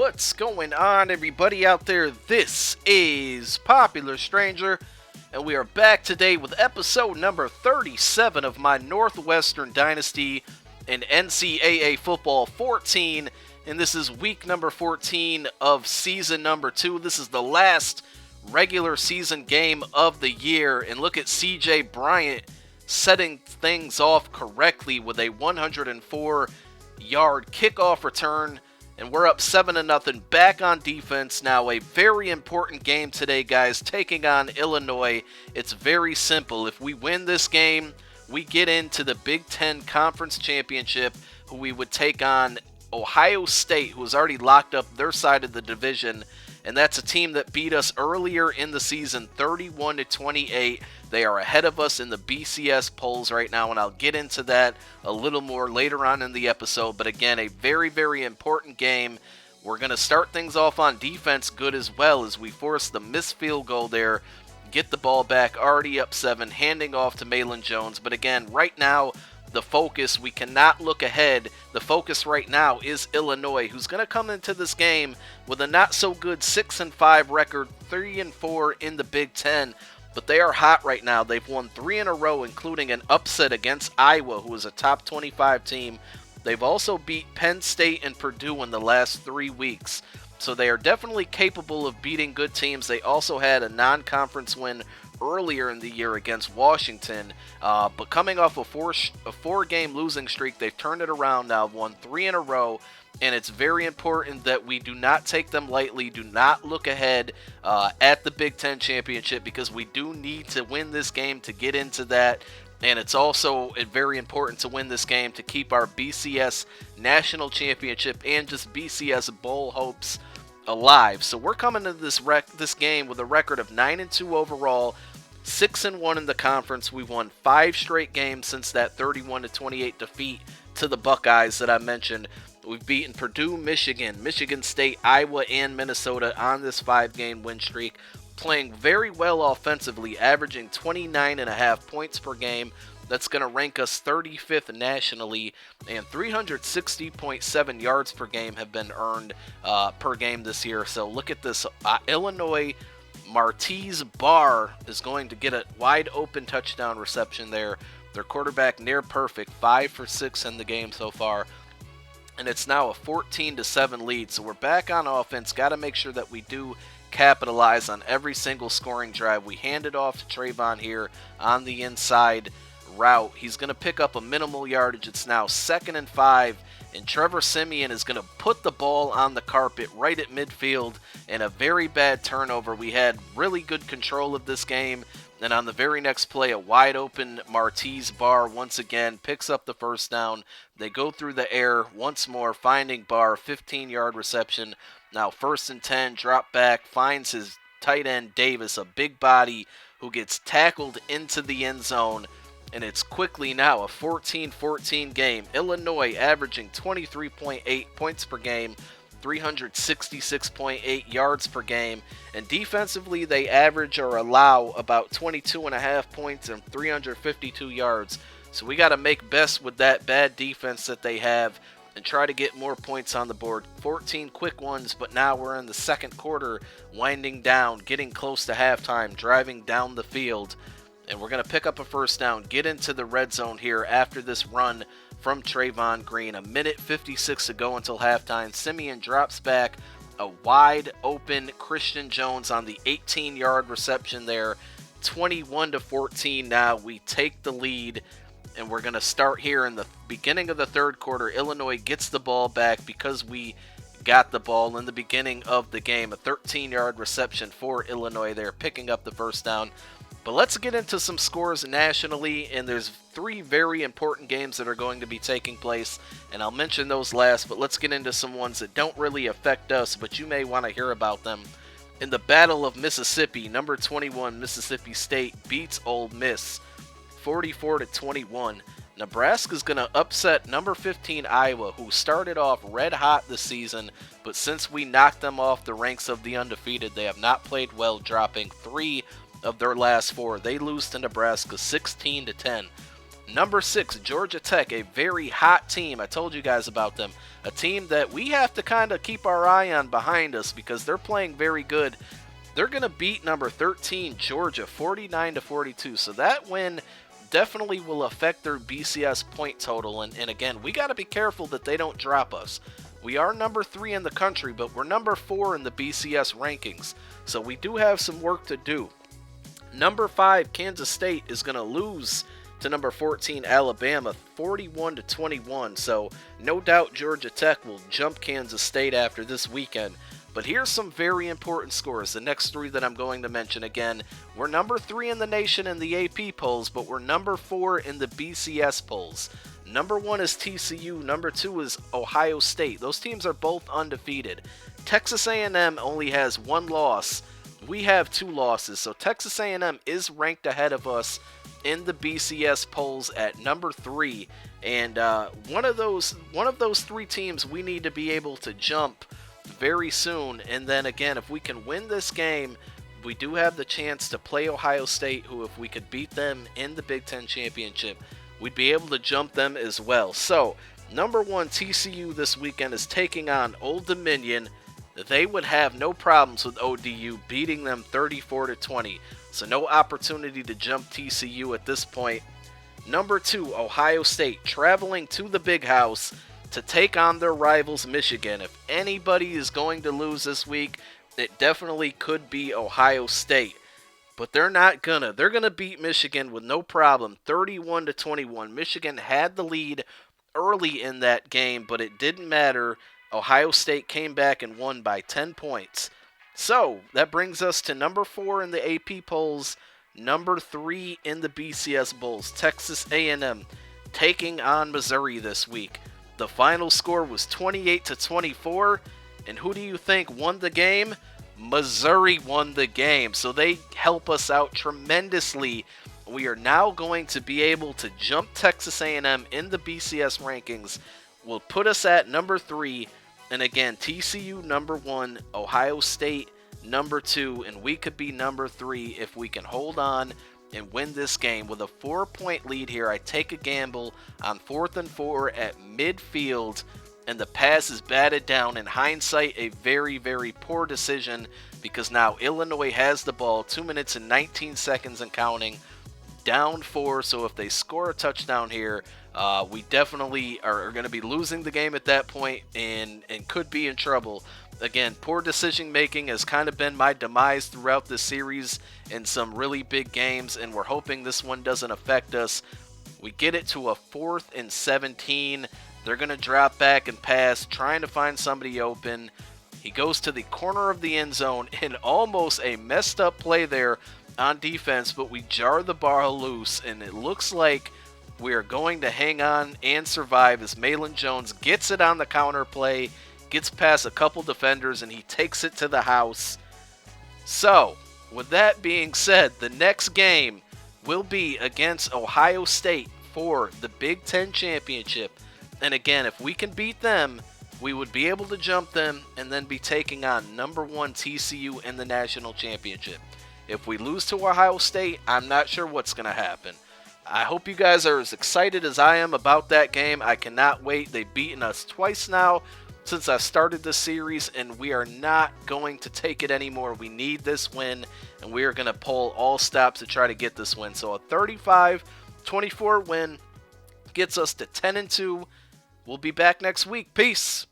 What's going on, everybody out there? This is Popular Stranger, and we are back today with episode number 37 of my Northwestern Dynasty in NCAA Football 14, and this is week number 14 of season number 2. This is the last regular season game of the year, and look at CJ Bryant setting things off correctly with a 104-yard kickoff return. And we're up 7-0 back on defense now. A very important game today, guys, taking on Illinois. It's very simple. If we win this game, we get into the Big Ten Conference Championship, who we would take on Ohio State, who has already locked up their side of the division. And that's a team that beat us earlier in the season, 31-28. They are ahead of us in the BCS polls right now, and I'll get into that a little more later on in the episode. But again, a very, very important game. We're going to start things off on defense good as well, as we force the missed field goal there, get the ball back, already up 7, handing off to Malin Jones. But again, right now, the focus, we cannot look ahead. The focus right now is Illinois, who's going to come into this game with a not-so-good 6-5 record, 3-4 in the Big Ten. But they are hot right now. They've won 3 in a row, including an upset against Iowa, who is a top 25 team. They've also beat Penn State and Purdue in the last 3 weeks. So they are definitely capable of beating good teams. They also had a non-conference win earlier in the year against Washington. But coming off a four-game losing streak, they've turned it around now, won 3 in a row. And it's very important that we do not take them lightly, do not look ahead at the Big Ten Championship, because we do need to win this game to get into that. And it's also very important to win this game to keep our BCS National Championship and just BCS Bowl hopes alive. So we're coming to this game with a record of 9-2 overall, 6-1 in the conference. We've won 5 straight games since that 31-28 defeat to the Buckeyes that I mentioned. We've beaten Purdue, Michigan, Michigan State, Iowa, and Minnesota on this 5-game win streak, playing very well offensively, averaging 29.5 points per game. That's going to rank us 35th nationally, and 360.7 yards per game have been earned per game this year. So look at this. Illinois, Martese Barr is going to get a wide open touchdown reception there. Their quarterback near perfect, 5 for 6 in the game so far. And it's now a 14-7 lead. So we're back on offense. Got to make sure that we do capitalize on every single scoring drive. We hand it off to Trayvon here on the inside route. He's going to pick up a minimal yardage. It's now 2nd and 5. And Trevor Siemian is going to put the ball on the carpet right at midfield in a very bad turnover. We had really good control of this game. And on the very next play, a wide open Martese Barr once again picks up the first down. They go through the air once more, finding Barr, 15-yard reception. Now 1st and 10, drop back, finds his tight end Davis, a big body who gets tackled into the end zone. And it's quickly now a 14-14 game. Illinois averaging 23.8 points per game, 366.8 yards per game, and defensively they average or allow about 22.5 points and 352 yards. So we got to make best with that bad defense that they have and try to get more points on the board. 14 quick ones, but now we're in the second quarter, winding down, getting close to halftime, driving down the field, and we're going to pick up a first down, get into the red zone here after this run from Trayvon Green. 1:56 to go until halftime. Siemian drops back, a wide open Christian Jones on the 18-yard reception there. 21-14 now. We take the lead, and we're going to start here in the beginning of the third quarter. Illinois gets the ball back because we got the ball in the beginning of the game. A 13-yard reception for Illinois there, picking up the first down. But let's get into some scores nationally, and there's 3 very important games that are going to be taking place, and I'll mention those last, but let's get into some ones that don't really affect us, but you may want to hear about them. In the Battle of Mississippi, number 21 Mississippi State beats Ole Miss 44-21. Nebraska's going to upset number 15 Iowa, who started off red hot this season, but since we knocked them off the ranks of the undefeated, they have not played well, dropping 3 of their last 4. They lose to Nebraska 16-10. Number 6, Georgia Tech, a very hot team. I told you guys about them. A team that we have to kind of keep our eye on behind us because they're playing very good. They're going to beat number 13, Georgia, 49-42. So that win definitely will affect their BCS point total. And again, we got to be careful that they don't drop us. We are number 3 in the country, but we're number 4 in the BCS rankings. So we do have some work to do. Number 5, Kansas State, is going to lose to number 14, Alabama, 41-21. So no doubt Georgia Tech will jump Kansas State after this weekend. But here's some very important scores. The next 3 that I'm going to mention again. We're number 3 in the nation in the AP polls, but we're number 4 in the BCS polls. Number 1 is TCU. Number 2 is Ohio State. Those teams are both undefeated. Texas A&M only has 1 loss. We have 2 losses. So Texas A&M is ranked ahead of us in the BCS polls at number 3, and one of those 3 teams we need to be able to jump very soon. And then again, if we can win this game, we do have the chance to play Ohio State, who, if we could beat them in the Big Ten Championship, we'd be able to jump them as well. So number 1, TCU this weekend is taking on Old Dominion. They would have no problems with ODU beating them 34-20. So no opportunity to jump TCU at this point. Number 2, Ohio State, traveling to the Big House to take on their rivals Michigan. If anybody is going to lose this week, it definitely could be Ohio State. But they're not gonna. They're gonna beat Michigan with no problem, 31-21. Michigan had the lead early in that game, but it didn't matter. Ohio State came back and won by 10 points. So that brings us to number 4 in the AP polls, number 3 in the BCS polls, Texas A&M taking on Missouri this week. The final score was 28-24, and who do you think won the game? Missouri won the game, so they help us out tremendously. We are now going to be able to jump Texas A&M in the BCS rankings. Will put us at number 3. And again, TCU number 1, Ohio State number 2, and we could be number 3 if we can hold on and win this game. With a 4-point lead here, I take a gamble on 4th and 4 at midfield, and the pass is batted down. In hindsight, a very, very poor decision, because now Illinois has the ball, 2 minutes and 19 seconds and counting, down 4. So if they score a touchdown here, we definitely are going to be losing the game at that point and could be in trouble. Again, poor decision making has kind of been my demise throughout this series in some really big games, and we're hoping this one doesn't affect us. We get it to a 4th and 17. They're going to drop back and pass, trying to find somebody open. He goes to the corner of the end zone, and almost a messed up play there on defense, but we jar the ball loose, and it looks like we are going to hang on and survive as Malin Jones gets it on the counter play, gets past a couple defenders, and he takes it to the house. So, with that being said, the next game will be against Ohio State for the Big Ten Championship. And again, if we can beat them, we would be able to jump them and then be taking on number 1 TCU in the national championship. If we lose to Ohio State, I'm not sure what's going to happen. I hope you guys are as excited as I am about that game. I cannot wait. They've beaten us twice now since I started this series, and we are not going to take it anymore. We need this win, and we are going to pull all stops to try to get this win. So a 35-24 win gets us to 10-2. We'll be back next week. Peace.